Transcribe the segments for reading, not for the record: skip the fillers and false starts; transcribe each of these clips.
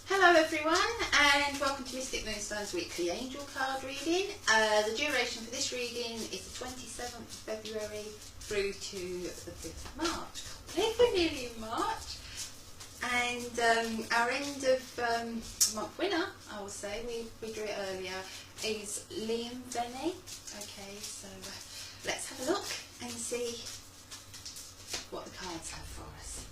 Hello everyone, and welcome to Mystic Moonstone's weekly angel card reading. The duration for this reading is the 27th of February through to the 5th of March. We're nearly in March, and our end of month winner, I will say, we drew it earlier, is Liam Benny. Okay, so let's have a look and see what the cards have for us.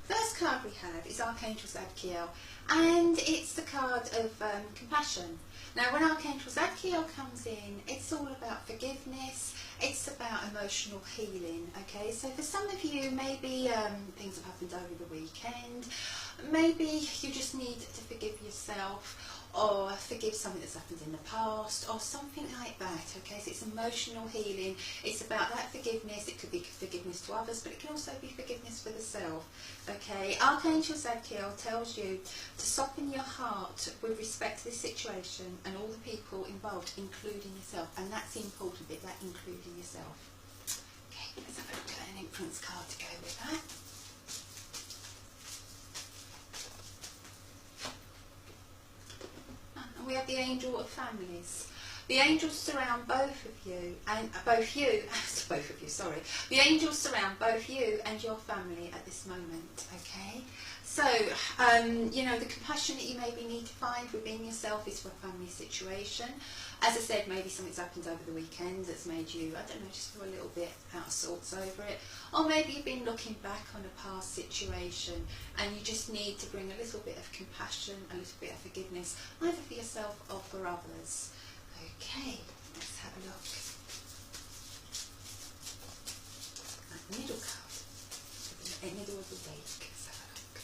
First card we have is Archangel Zadkiel, and it's the card of compassion. Now when Archangel Zadkiel comes in, it's all about forgiveness, it's about emotional healing. Okay, so for some of you, maybe things have happened over the weekend, maybe you just need to forgive yourself, or forgive something that's happened in the past, or something like that. Okay, so it's emotional healing, it's about that forgiveness. It could be forgiveness to others, but it can also be forgiveness for the self. Okay, Archangel Zadkiel tells you to soften your heart with respect to this situation and all the people involved, including yourself, and that's the important bit, that including yourself. Okay, let's have a look at an influence card to go with that. And we have the Angel of Families. The angels surround both of you, and the angels surround both you and your family at this moment. Okay, so you know, the compassion that you maybe need to find within yourself is for a family situation. As I said, maybe something's happened over the weekend that's made you, I don't know, just feel a little bit out of sorts over it. Or maybe you've been looking back on a past situation and you just need to bring a little bit of compassion, a little bit of forgiveness, either for yourself or for others. Okay, let's have a look at the middle card, the middle of the week. Let's have a look.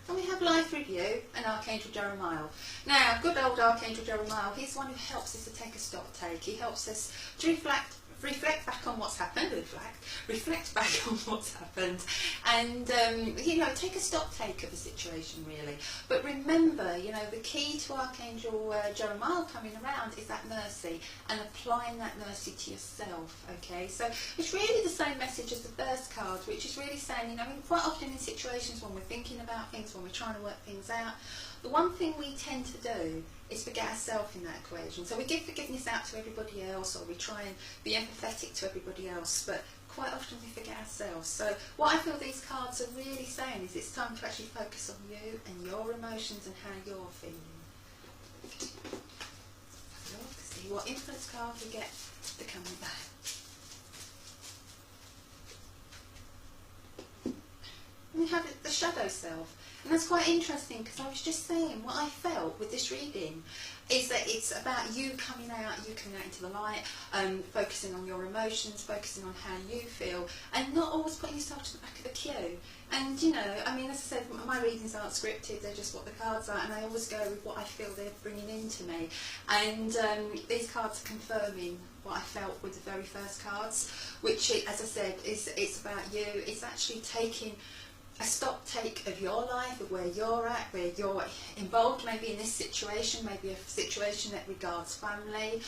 And we have Life Review and Archangel Jeremiah. Now, good old Archangel Jeremiah, he's the one who helps us to take a stock take. He helps us to reflect back on what's happened, reflect back on what's happened, and you know, take a stock take of the situation really. But remember, you know, the key to Archangel Jeremiah coming around is that mercy, and applying that mercy to yourself. Okay, so it's really the same message as the first card, which is really saying, you know, quite often in situations when we're thinking about things, when we're trying to work things out, the one thing we tend to do is forget ourselves in that equation. So we give forgiveness out to everybody else, or we try and be empathetic to everybody else, but quite often we forget ourselves. So what I feel these cards are really saying is it's time to actually focus on you and your emotions and how you're feeling. Have a look, see what influence card we get to come with that. And we have the shadow self. And that's quite interesting, because I was just saying what I felt with this reading is that it's about you coming out into the light, focusing on your emotions, focusing on how you feel, and not always putting yourself to the back of the queue. And you know, I mean, as I said, my readings aren't scripted, they're just what the cards are, and I always go with what I feel they're bringing into me. And these cards are confirming what I felt with the very first cards, which, as I said, it's about you. It's actually taking a stock take of your life, of where you're at, where you're involved, maybe in this situation, maybe a situation that regards family.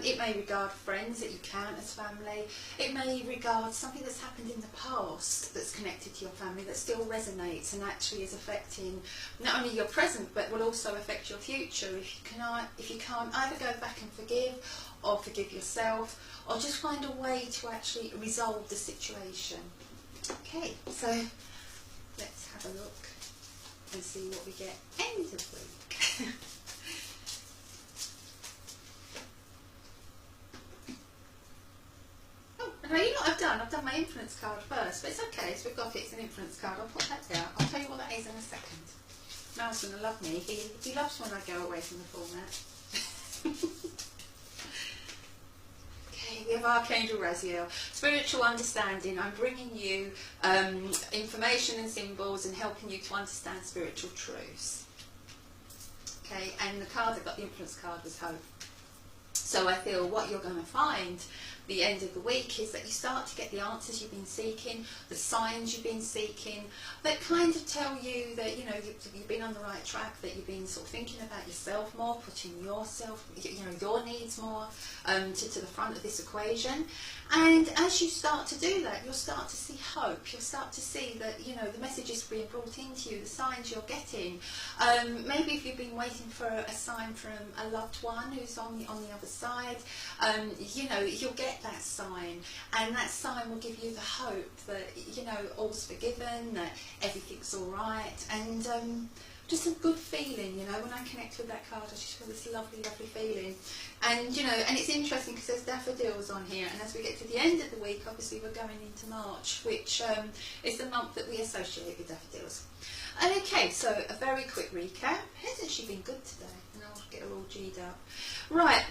It may regard friends that you count as family. It may regard something that's happened in the past that's connected to your family, that still resonates and actually is affecting not only your present, but will also affect your future if you can't either go back and forgive, or forgive yourself, or just find a way to actually resolve the situation. Okay, so let's have a look and see what we get end of week. Oh, no, you know what I've done? I've done my influence card first, but it's okay, so we've got it, it's an influence card. I'll put that down. I'll tell you what that is in a second. Mal's going to love me. He loves when I go away from the format. We have Archangel Raziel, spiritual understanding. I'm bringing you information and symbols and helping you to understand spiritual truths. Okay, and the card that got the influence card was Hope. So I feel what you're going to find the end of the week is that you start to get the answers you've been seeking, the signs you've been seeking, that kind of tell you that, you know, you've been on the right track, that you've been sort of thinking about yourself more, putting yourself, you know, your needs more to the front of this equation. And as you start to do that, you'll start to see hope. You'll start to see that, you know, the messages being brought into you, the signs you're getting. Maybe if you've been waiting for a sign from a loved one who's on the other side, you know, you'll get that sign, and that sign will give you the hope that, you know, all's forgiven, that everything's all right, and just a good feeling, you know. When I connect with that card, I just feel this lovely, lovely feeling. And, you know, and it's interesting because there's daffodils on here, and as we get to the end of the week, obviously we're going into March, which is the month that we associate with daffodils. Okay, so a very quick recap. It's actually been good today, and I'll get her all G'd up. Right,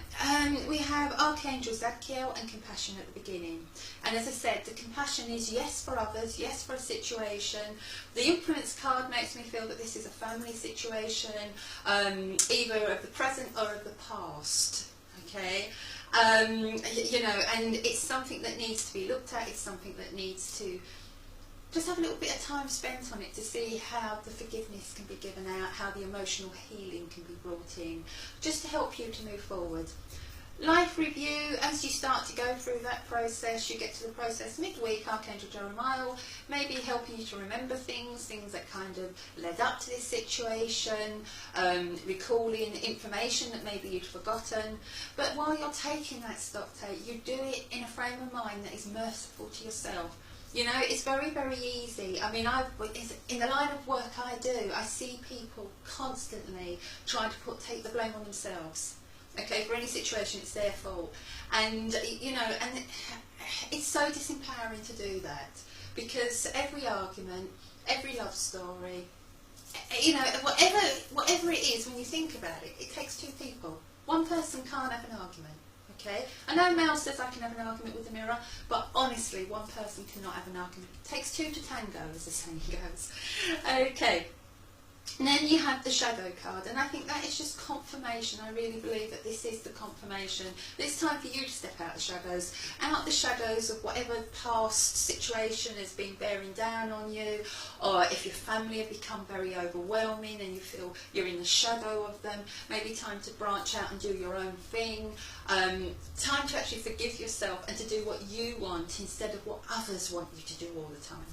we have Archangel Zadkiel and compassion at the beginning. And as I said, the compassion is yes for others, yes for a situation. The influence card makes me feel that this is a family situation, either of the present or of the past. Okay, you know, and it's something that needs to be looked at. It's something that needs to just have a little bit of time spent on it to see how the forgiveness can be given out, how the emotional healing can be brought in, just to help you to move forward. Life review, as you start to go through that process, you get to the process midweek, Archangel Jeremiah maybe helping you to remember things that kind of led up to this situation, recalling information that maybe you'd forgotten. But while you're taking that stock take, you do it in a frame of mind that is merciful to yourself. You know, it's very, very easy. I mean, in the line of work I do, I see people constantly trying to take the blame on themselves. Okay, for any situation, it's their fault. And, you know, and it's so disempowering to do that, because every argument, every love story, you know, whatever it is, when you think about it, it takes two people. One person can't have an argument. Okay, I know Mel says I can have an argument with the mirror, but honestly, one person cannot have an argument. It takes two to tango, as the saying goes. Okay, and then you have the shadow card, and I think that is just confirmation. I really believe that this is the confirmation. It's time for you to step out the shadows of whatever past situation has been bearing down on you, or if your family have become very overwhelming and you feel you're in the shadow of them, maybe time to branch out and do your own thing. Time to actually forgive yourself and to do what you want instead of what others want you to do all the time.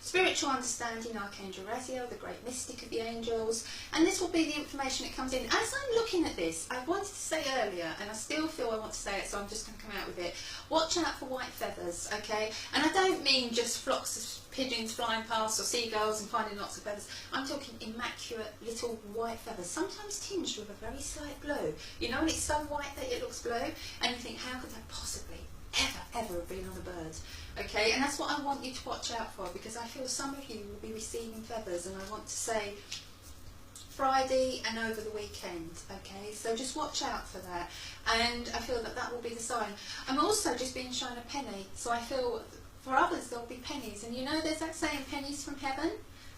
Spiritual understanding, Archangel Raziel, the great mystic of the angels, and this will be the information that comes in. As I'm looking at this, I wanted to say earlier, and I still feel I want to say it, so I'm just going to come out with it. Watch out for white feathers, okay? And I don't mean just flocks of pigeons flying past or seagulls and finding lots of feathers. I'm talking immaculate little white feathers, sometimes tinged with a very slight blue. You know, and it's so white that it looks blue, and you think, how could that possibly ever have been on a bird? Okay, and that's what I want you to watch out for, because I feel some of you will be receiving feathers, and I want to say Friday and over the weekend. Okay, so just watch out for that, and I feel that that will be the sign. I'm also just being shown a penny, so I feel for others there'll be pennies, and you know there's that saying, pennies from heaven.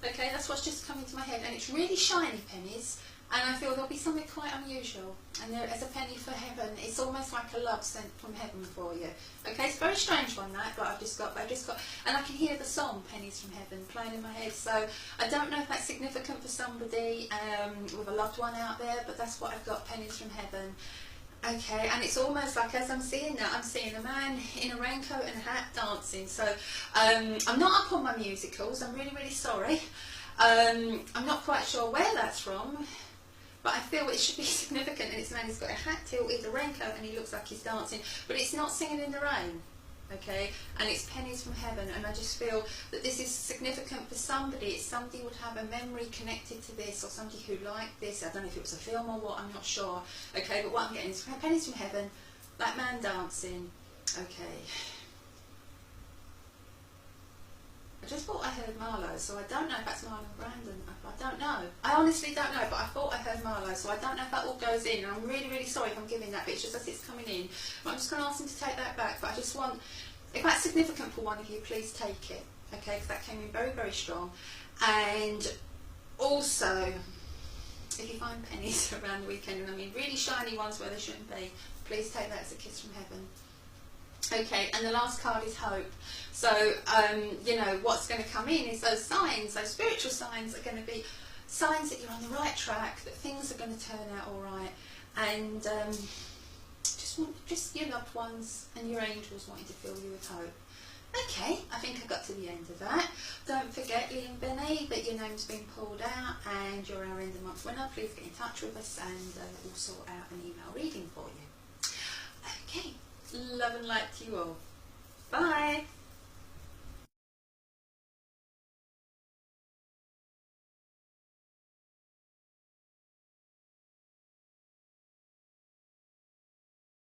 Okay, that's what's just come into my head, and it's really shiny pennies. And I feel there'll be something quite unusual. And there is a penny for heaven. It's almost like a love sent from heaven for you. Okay, it's a very strange one, that, but I've just got, and I can hear the song Pennies from Heaven playing in my head. So I don't know if that's significant for somebody with a loved one out there, but that's what I've got, pennies from heaven. Okay, and it's almost like, as I'm seeing that, I'm seeing a man in a raincoat and a hat dancing. So I'm not up on my musicals, I'm really, really sorry. I'm not quite sure where that's from, but I feel it should be significant, and it's a man who's got a hat tilted, a raincoat, and he looks like he's dancing, but it's not Singing in the Rain, okay, and it's pennies from heaven, and I just feel that this is significant for somebody. It's somebody would have a memory connected to this, or somebody who liked this. I don't know if it was a film or what, I'm not sure, okay, but what I'm getting is pennies from heaven, that man dancing, okay. I just thought I heard Marlowe, so I don't know if that's Marlon Brandon. I don't know. I honestly don't know, but I thought I heard Marlowe, so I don't know if that all goes in. And I'm really, really sorry if I'm giving that, but it's just as it's coming in. But I'm just going to ask him to take that back. But I just want, if that's significant for one of you, please take it, okay? Because that came in very, very strong. And also, if you find pennies around the weekend, and I mean really shiny ones where they shouldn't be, please take that as a kiss from heaven. Okay, and the last card is hope. So, you know, what's going to come in is those signs, those spiritual signs are going to be signs that you're on the right track, that things are going to turn out all right, and just your loved ones and your angels wanting to fill you with hope. Okay, I think I got to the end of that. Don't forget, Lee and Benny, that your name's been pulled out and you're our end of month winner. Please get in touch with us and we'll sort out an email reading for you. Okay, love and light to you all. Bye.